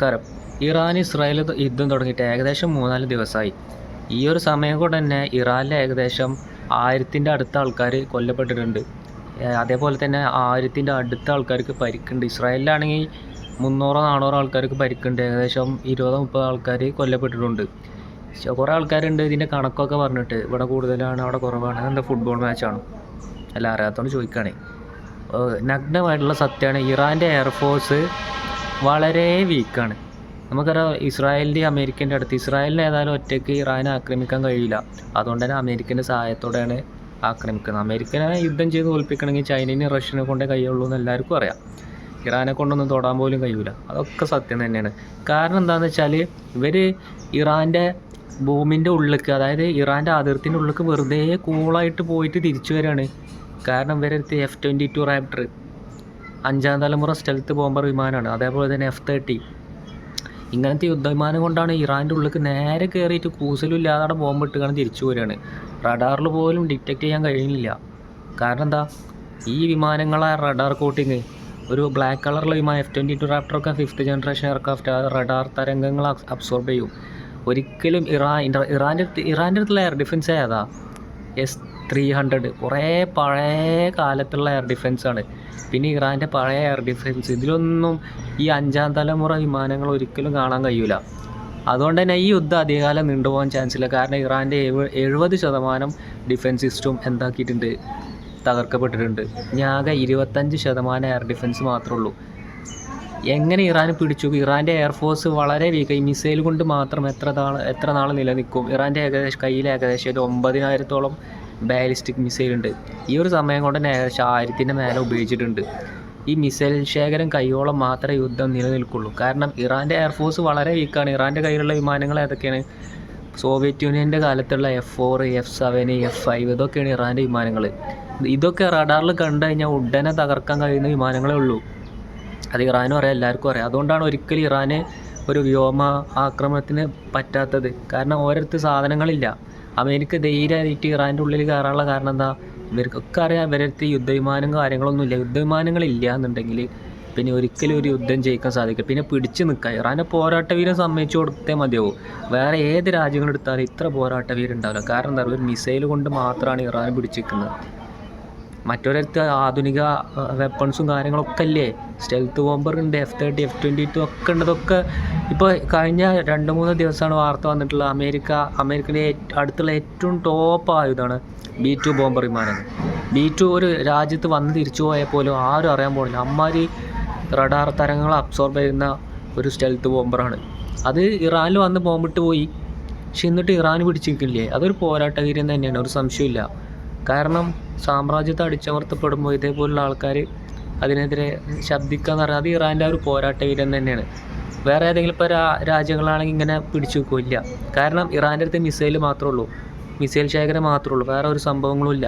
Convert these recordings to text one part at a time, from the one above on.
നമസ്കാരം. Iran Israel യുദ്ധം തുടങ്ങിയിട്ട് ഏകദേശം 3-4 ദിവസമായി. ഈ ഒരു സമയം കൊണ്ട് തന്നെ ഇറാനിൽ ഏകദേശം 1000-ൻ്റെ അടുത്ത ആൾക്കാർ കൊല്ലപ്പെട്ടിട്ടുണ്ട്. അതേപോലെ തന്നെ 1000-ൻ്റെ അടുത്ത ആൾക്കാർക്ക് പരിക്കുണ്ട്. ഇസ്രായേലിലാണെങ്കിൽ 300-400 ആൾക്കാർക്ക് പരിക്കുണ്ട്. ഏകദേശം 20-30 ആൾക്കാർ കൊല്ലപ്പെട്ടിട്ടുണ്ട്. കുറേ ആൾക്കാരുണ്ട് ഇതിൻ്റെ കണക്കൊക്കെ പറഞ്ഞിട്ട് ഇവിടെ കൂടുതലാണ് അവിടെ കുറവാണ്. എന്താ ഫുട്ബോൾ മാച്ചാണോ? അല്ല, അറിയാത്തതുകൊണ്ട് ചോദിക്കുകയാണേ. നഗ്നമായിട്ടുള്ള സത്യമാണ്, ഇറാൻ്റെ എയർഫോഴ്സ് വളരെ വീക്കാണ്. നമുക്കറിയാം ഇസ്രായേലിൻ്റെ അമേരിക്കൻ്റെ അടുത്ത് ഇസ്രായേലിന് ഏതായാലും ഒറ്റയ്ക്ക് ഇറാനെ ആക്രമിക്കാൻ കഴിയില്ല. അതുകൊണ്ട് തന്നെ അമേരിക്കൻ്റെ സഹായത്തോടെയാണ് ആക്രമിക്കുന്നത്. അമേരിക്കനെ യുദ്ധം ചെയ്ത് തോൽപ്പിക്കണമെങ്കിൽ ചൈനയും റഷ്യനെ കൊണ്ടേ കഴിയുള്ളൂ എന്ന് എല്ലാവർക്കും അറിയാം. ഇറാനെ കൊണ്ടൊന്നും തൊടാൻ പോലും കഴിയില്ല. അതൊക്കെ സത്യം തന്നെയാണ്. കാരണം എന്താണെന്ന് വെച്ചാൽ ഇവർ ഇറാൻ്റെ ഭൂമിൻ്റെ ഉള്ളിലേക്ക്, അതായത് ഇറാൻ്റെ അതിർത്തിൻ്റെ ഉള്ളിലേക്ക് വെറുതെ കൂളായിട്ട് പോയിട്ട് തിരിച്ചു വരികയാണ്. കാരണം ഇവരടുത്ത് F-22 റാപ്റ്റർ 5ാം തലമുറ സ്റ്റെൽത്ത് ബോംബർ വിമാനമാണ്. അതേപോലെ തന്നെ F-30 ഇങ്ങനത്തെ യുദ്ധവിമാനം കൊണ്ടാണ് ഇറാൻ്റെ ഉള്ളിലേക്ക് നേരെ കയറിയിട്ട് കൂസലും ഇല്ലാതെ അവിടെ ബോംബ് ഇട്ടുകൊണ്ട് തിരിച്ചു വരികയാണ്. റഡാറിൽ പോലും ഡിറ്റക്റ്റ് ചെയ്യാൻ കഴിയുന്നില്ല. കാരണം എന്താ, ഈ വിമാനങ്ങളെ റഡാർ കോട്ടിങ് ഒരു ബ്ലാക്ക് കളറുള്ള വിമാനം F-22 റാപ്റ്ററൊക്കെ 5th generation aircraft radar തരംഗങ്ങൾ അബ്സോർബ് ചെയ്യും. ഒരിക്കലും ഇറാൻ്റെ അടുത്തുള്ള എയർ ഡിഫൻസ് ഏതാ? S-300 കുറേ പഴയ കാലത്തുള്ള എയർ ഡിഫൻസാണ്. പിന്നെ ഇറാൻ്റെ പഴയ എയർ ഡിഫൻസ് ഇതിലൊന്നും ഈ 5ാം തലമുറ വിമാനങ്ങൾ ഒരിക്കലും കാണാൻ കഴിയില്ല. അതുകൊണ്ട് തന്നെ ഈ യുദ്ധം അധികകാലം നീണ്ടുപോകാൻ ചാൻസ് ഇല്ല. കാരണം ഇറാൻ്റെ 70% ഡിഫൻസ് സിസ്റ്റം എന്താക്കിയിട്ടുണ്ട്, തകർക്കപ്പെട്ടിട്ടുണ്ട്. ഇനി ആകെ 25% എയർ ഡിഫൻസ് മാത്രമേ ഉള്ളൂ. എങ്ങനെ ഇറാൻ പിടിച്ചു? ഇറാൻ്റെ എയർഫോഴ്സ് വളരെ വീക്കായി. മിസൈൽ കൊണ്ട് മാത്രം എത്ര നാൾ നിലനിൽക്കും? ഇറാൻ്റെ കയ്യിൽ ഏകദേശം 9000-ഓളം ബാലിസ്റ്റിക് മിസൈലുണ്ട്. ഈ ഒരു സമയം കൊണ്ട് തന്നെ ഏകദേശം 1000-ൻ്റെ മേലെ ഉപയോഗിച്ചിട്ടുണ്ട്. ഈ മിസൈൽ ശേഖരം കൈയോളം മാത്രമേ യുദ്ധം നിലനിൽക്കുള്ളൂ. കാരണം ഇറാൻ്റെ എയർഫോഴ്സ് വളരെ വീക്കാണ്. ഇറാൻ്റെ കയ്യിലുള്ള വിമാനങ്ങൾ ഏതൊക്കെയാണ്? സോവിയറ്റ് യൂണിയൻ്റെ കാലത്തുള്ള F-4, F-7, F-5 ഇതൊക്കെയാണ് ഇറാൻ്റെ വിമാനങ്ങൾ. ഇതൊക്കെ റഡാറിൽ കണ്ടു കഴിഞ്ഞാൽ ഉടനെ തകർക്കാൻ കഴിയുന്ന വിമാനങ്ങളേ ഉള്ളൂ. അത് ഇറാനും അറിയാം, എല്ലാവർക്കും അറിയാം. അതുകൊണ്ടാണ് ഒരിക്കലും ഇറാന് ഒരു വ്യോമ ആക്രമണത്തിന് പറ്റാത്തത്. കാരണം ഓരോരുത്തർ സാധനങ്ങളില്ല. അമേരിക്ക ധൈര്യമായിട്ട് ഇറാൻ്റെ ഉള്ളിൽ കയറാനുള്ള കാരണം എന്താ? ഇവർക്കൊക്കെ അറിയാം ഇവരടുത്ത് യുദ്ധവിമാനം കാര്യങ്ങളൊന്നുമില്ല. യുദ്ധവിമാനങ്ങളില്ല എന്നുണ്ടെങ്കിൽ പിന്നെ ഒരിക്കലും ഒരു യുദ്ധം ജയിക്കാൻ സാധിക്കില്ല. പിന്നെ പിടിച്ച് നിൽക്കുക. ഇറാൻ്റെ പോരാട്ട വീരം സമ്മതിച്ചു കൊടുത്തേ മതിയാവും. വേറെ ഏത് രാജ്യങ്ങളെടുത്താലും ഇത്ര പോരാട്ട വീരം ഉണ്ടാവില്ല. കാരണം എന്താ, ഒരു മിസൈൽ കൊണ്ട് മാത്രമാണ് ഇറാൻ പിടിച്ചിരിക്കുന്നത്. മറ്റൊരിടത്ത് ആധുനിക വെപ്പൺസും കാര്യങ്ങളൊക്കെ അല്ലേ, സ്റ്റെൽത്ത് ബോംബർ ഉണ്ട്, F-30, F-22 ഒക്കെ ഉണ്ട്. അതൊക്കെ ഇപ്പോൾ കഴിഞ്ഞ 2-3 ദിവസമാണ് വാർത്ത വന്നിട്ടുള്ള അമേരിക്കൻ്റെ അടുത്തുള്ള ഏറ്റവും ടോപ്പ് ആയുധമാണ് B-2 ബോംബർ വിമാനങ്ങൾ. B-2 ഒരു രാജ്യത്ത് വന്ന് തിരിച്ചു പോയാൽ പോലും ആരും അറിയാൻ പോകുന്നില്ല. അമ്മാതിരി റഡാർ തരങ്ങൾ അബ്സോർബ് ചെയ്യുന്ന ഒരു സ്റ്റെൽത്ത് ബോംബറാണ്. അത് ഇറാനിൽ വന്ന് ബോംബിട്ട് പോയി. പക്ഷെ എന്നിട്ട് ഇറാൻ പിടിച്ചിരിക്കില്ലേ? അതൊരു പോരാട്ട വീര്യം തന്നെയാണ്, ഒരു സംശയമില്ല. കാരണം സാമ്രാജ്യത്തെ അടിച്ചമർത്തപ്പെടുമ്പോൾ ഇതേപോലുള്ള ആൾക്കാർ അതിനെതിരെ ശബ്ദിക്കുക എന്ന് പറഞ്ഞാൽ അത് ഇറാൻ്റെ ഒരു പോരാട്ട വീര്യം തന്നെയാണ്. വേറെ ഏതെങ്കിലും ഇപ്പോൾ രാജ്യങ്ങളാണെങ്കിൽ ഇങ്ങനെ പിടിച്ചു വെക്കില്ല. കാരണം ഇറാൻ്റെ അടുത്ത് മിസൈൽ മാത്രമേ ഉള്ളൂ, മിസൈൽ ശേഖരം മാത്രമേ ഉള്ളൂ. വേറെ ഒരു സംഭവങ്ങളും ഇല്ല.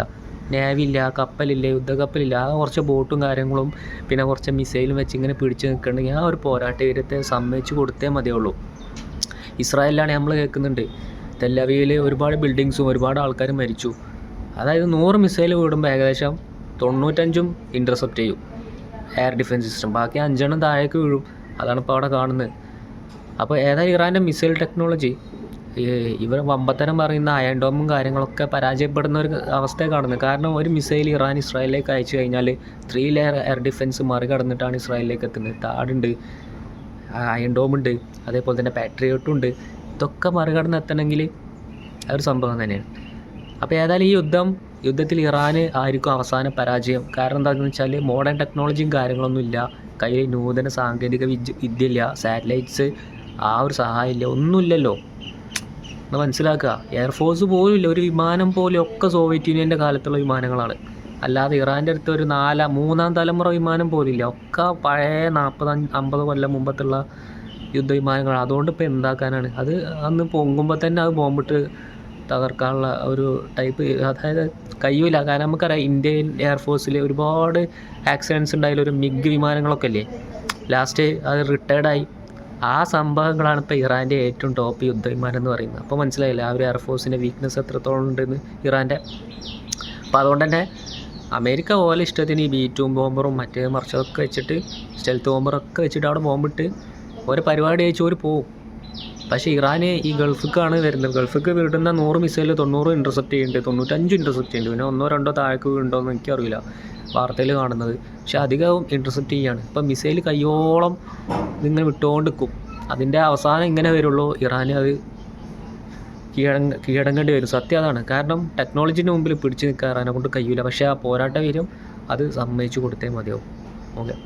നേവി ഇല്ല, കപ്പലില്ല, യുദ്ധക്കപ്പലില്ല. ആ കുറച്ച് ബോട്ടും കാര്യങ്ങളും പിന്നെ കുറച്ച് മിസൈലും വെച്ച് ഇങ്ങനെ പിടിച്ച് നിൽക്കണമെങ്കിൽ ആ ഒരു പോരാട്ട വീര്യത്തെ സമ്മതിച്ച് കൊടുത്തേ മതിയുള്ളൂ. ഇസ്രായേലിലാണ് നമ്മൾ കേൾക്കുന്നുണ്ട്, തെല്ലവീവിൽ ഒരുപാട് ബിൽഡിങ്സും ഒരുപാട് ആൾക്കാരും മരിച്ചു. അതായത് 100 മിസൈൽ വിടുമ്പോൾ ഏകദേശം 95 ഇൻ്റർസെപ്റ്റ് ചെയ്യും എയർ ഡിഫൻസ് സിസ്റ്റം. ബാക്കി 5 താഴേക്ക് വീഴും. അതാണ് ഇപ്പോൾ അവിടെ കാണുന്നത്. അപ്പോൾ ഏതായാലും ഇറാൻ്റെ മിസൈൽ ടെക്നോളജി ഇവർ വമ്പത്തരം പറയുന്ന അയൺ ഡോമും കാര്യങ്ങളൊക്കെ പരാജയപ്പെടുന്ന ഒരു അവസ്ഥയെ കാണുന്നത്. കാരണം ഒരു മിസൈൽ ഇറാൻ ഇസ്രായേലിലേക്ക് അയച്ചു കഴിഞ്ഞാൽ 3 ലെയർ എയർ ഡിഫൻസ് മറികടന്നിട്ടാണ് ഇസ്രായേലിലേക്ക് എത്തുന്നത്. താടുണ്ട്, അയൺ ഡോമുണ്ട്, അതേപോലെ തന്നെ പാട്രിയോട്ടും ഉണ്ട്. ഇതൊക്കെ മറികടന്ന് എത്തണമെങ്കിൽ ഒരു സംഭവം തന്നെയാണ്. അപ്പോൾ ഏതായാലും ഈ യുദ്ധത്തിൽ ഇറാന് ആയിരിക്കും അവസാന പരാജയം. കാരണം എന്താണെന്ന് വെച്ചാൽ മോഡേൺ ടെക്നോളജിയും കാര്യങ്ങളൊന്നും ഇല്ല, കയ്യിൽ നൂതന സാങ്കേതിക വിദ്യ ഇല്ല, സാറ്റലൈറ്റ്സ് ആ ഒരു സഹായമില്ല, ഒന്നുമില്ലല്ലോ. ഒന്ന് മനസ്സിലാക്കുക. എയർഫോഴ്സ് പോലും ഇല്ല, ഒരു വിമാനം പോലും ഒക്കെ സോവിയറ്റ് യൂണിയൻ്റെ കാലത്തുള്ള വിമാനങ്ങളാണ്. അല്ലാതെ ഇറാൻ്റെ അടുത്ത് ഒരു 3ാം തലമുറ വിമാനം പോലും ഇല്ല. ഒക്കെ പഴയ 40-50 കൊല്ലം മുമ്പത്തുള്ള യുദ്ധവിമാനങ്ങൾ. അതുകൊണ്ട് ഇപ്പോൾ എന്താക്കാനാണ്? അത് അന്ന് പൊങ്ങുമ്പോൾ തന്നെ അത് ബോംബിട്ട് തകർക്കാനുള്ള ഒരു ടൈപ്പ്, അതായത് കഴിയില്ല. കാരണം നമുക്കറിയാം ഇന്ത്യൻ എയർഫോഴ്സിൽ ഒരുപാട് ആക്സിഡൻറ്റ്സ് ഉണ്ടായാലും ഒരു MiG വിമാനങ്ങളൊക്കെ അല്ലേ, ലാസ്റ്റ് അത് റിട്ടയർഡായി. ആ സംഭവങ്ങളാണ് ഇപ്പോൾ ഇറാൻ്റെ ഏറ്റവും ടോപ്പ് യുദ്ധവിമാനം എന്ന് പറയുന്നത്. അപ്പോൾ മനസ്സിലായില്ല ആ ഒരു എയർഫോഴ്സിൻ്റെ വീക്ക്നെസ് എത്രത്തോളം ഉണ്ടെന്ന് ഇറാൻ്റെ. അപ്പോൾ അതുകൊണ്ട് തന്നെ അമേരിക്ക പോലെ ഇഷ്ടത്തിന് ഈ B-2 ബോംബറും മറ്റേ മറിച്ചതൊക്കെ വെച്ചിട്ട് സ്റ്റെൽത്ത് ബോംബറൊക്കെ വെച്ചിട്ട് അവിടെ ബോംബിട്ട് ഒരു പരിപാടി അയച്ച് ഒരു പോവും. പക്ഷേ ഇറാൻ ഈ ഗൾഫിലേക്കാണ് വരുന്നത്. ഗൾഫിലേക്ക് വിടുന്ന 100 മിസൈൽ 90 ഇൻ്റർസെപ്റ്റ് ചെയ്യുന്നുണ്ട്, 95 ഇൻ്റർസെപ്റ്റ് ചെയ്യുന്നുണ്ട്. പിന്നെ 1-2 താഴേക്ക് വീഴുന്നുണ്ടോ എന്ന് എനിക്കറിയില്ല, വാർത്തയിൽ കാണുന്നത്. പക്ഷെ അധികവും ഇൻ്റർസെപ്റ്റ് ചെയ്യാണ്. ഇപ്പം മിസൈൽ കയ്യോളം ഇങ്ങനെ വിട്ടുകൊണ്ട് നിൽക്കും. അതിൻ്റെ അവസാനം ഇങ്ങനെ വരുള്ളൂ, ഇറാൻ അത് കീഴടങ്ങേണ്ടി വരും. സത്യം അതാണ്. കാരണം ടെക്നോളജിൻ്റെ മുമ്പിൽ പിടിച്ച് നിൽക്കാൻ ഇറാനെ കൊണ്ട് കഴിയില്ല. പക്ഷേ ആ പോരാട്ട വീര്യം അത് സമ്മതിച്ചു കൊടുത്തേ മതിയാവും. ഓക്കെ.